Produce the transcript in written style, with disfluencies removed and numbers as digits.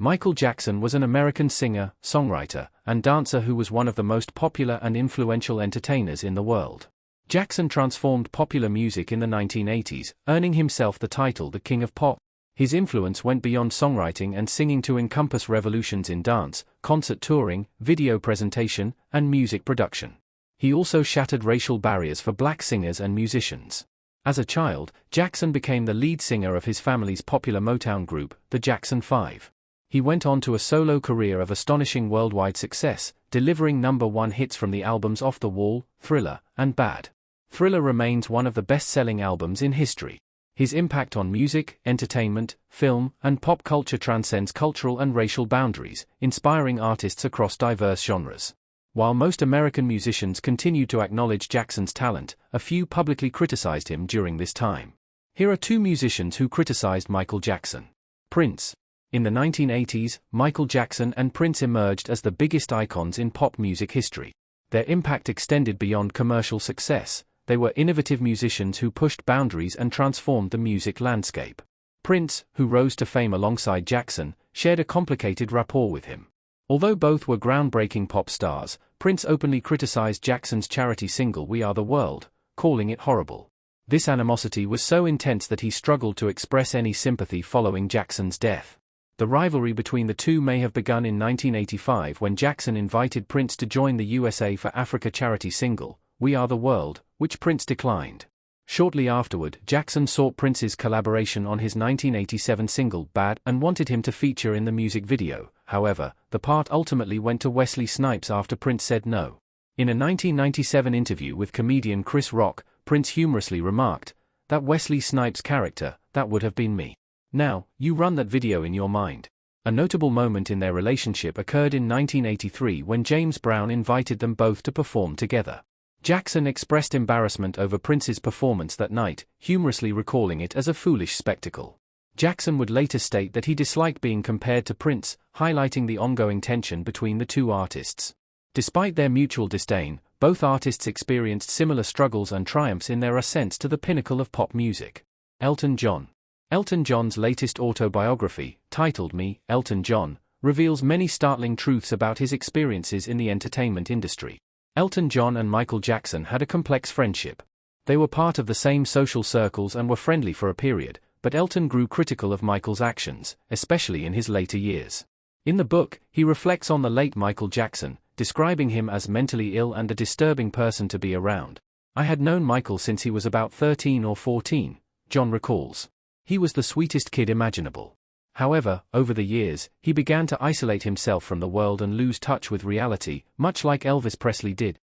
Michael Jackson was an American singer, songwriter, and dancer who was one of the most popular and influential entertainers in the world. Jackson transformed popular music in the 1980s, earning himself the title the King of Pop. His influence went beyond songwriting and singing to encompass revolutions in dance, concert touring, video presentation, and music production. He also shattered racial barriers for black singers and musicians. As a child, Jackson became the lead singer of his family's popular Motown group, the Jackson 5. He went on to a solo career of astonishing worldwide success, delivering #1 hits from the albums Off the Wall, Thriller, and Bad. Thriller remains one of the best-selling albums in history. His impact on music, entertainment, film, and pop culture transcends cultural and racial boundaries, inspiring artists across diverse genres. While most American musicians continued to acknowledge Jackson's talent, a few publicly criticized him during this time. Here are two musicians who criticized Michael Jackson. Prince. In the 1980s, Michael Jackson and Prince emerged as the biggest icons in pop music history. Their impact extended beyond commercial success. They were innovative musicians who pushed boundaries and transformed the music landscape. Prince, who rose to fame alongside Jackson, shared a complicated rapport with him. Although both were groundbreaking pop stars, Prince openly criticized Jackson's charity single We Are the World, calling it horrible. This animosity was so intense that he struggled to express any sympathy following Jackson's death. The rivalry between the two may have begun in 1985 when Jackson invited Prince to join the USA for Africa charity single, We Are the World, which Prince declined. Shortly afterward, Jackson sought Prince's collaboration on his 1987 single Bad and wanted him to feature in the music video. However, the part ultimately went to Wesley Snipes after Prince said no. In a 1997 interview with comedian Chris Rock, Prince humorously remarked, "That Wesley Snipes character, that would have been me. Now, you run that video in your mind." A notable moment in their relationship occurred in 1983 when James Brown invited them both to perform together. Jackson expressed embarrassment over Prince's performance that night, humorously recalling it as a foolish spectacle. Jackson would later state that he disliked being compared to Prince, highlighting the ongoing tension between the two artists. Despite their mutual disdain, both artists experienced similar struggles and triumphs in their ascents to the pinnacle of pop music. Elton John. Elton John's latest autobiography, titled Me, Elton John, reveals many startling truths about his experiences in the entertainment industry. Elton John and Michael Jackson had a complex friendship. They were part of the same social circles and were friendly for a period, but Elton grew critical of Michael's actions, especially in his later years. In the book, he reflects on the late Michael Jackson, describing him as mentally ill and a disturbing person to be around. "I had known Michael since he was about 13 or 14, John recalls. He was the sweetest kid imaginable. However, over the years, he began to isolate himself from the world and lose touch with reality, much like Elvis Presley did.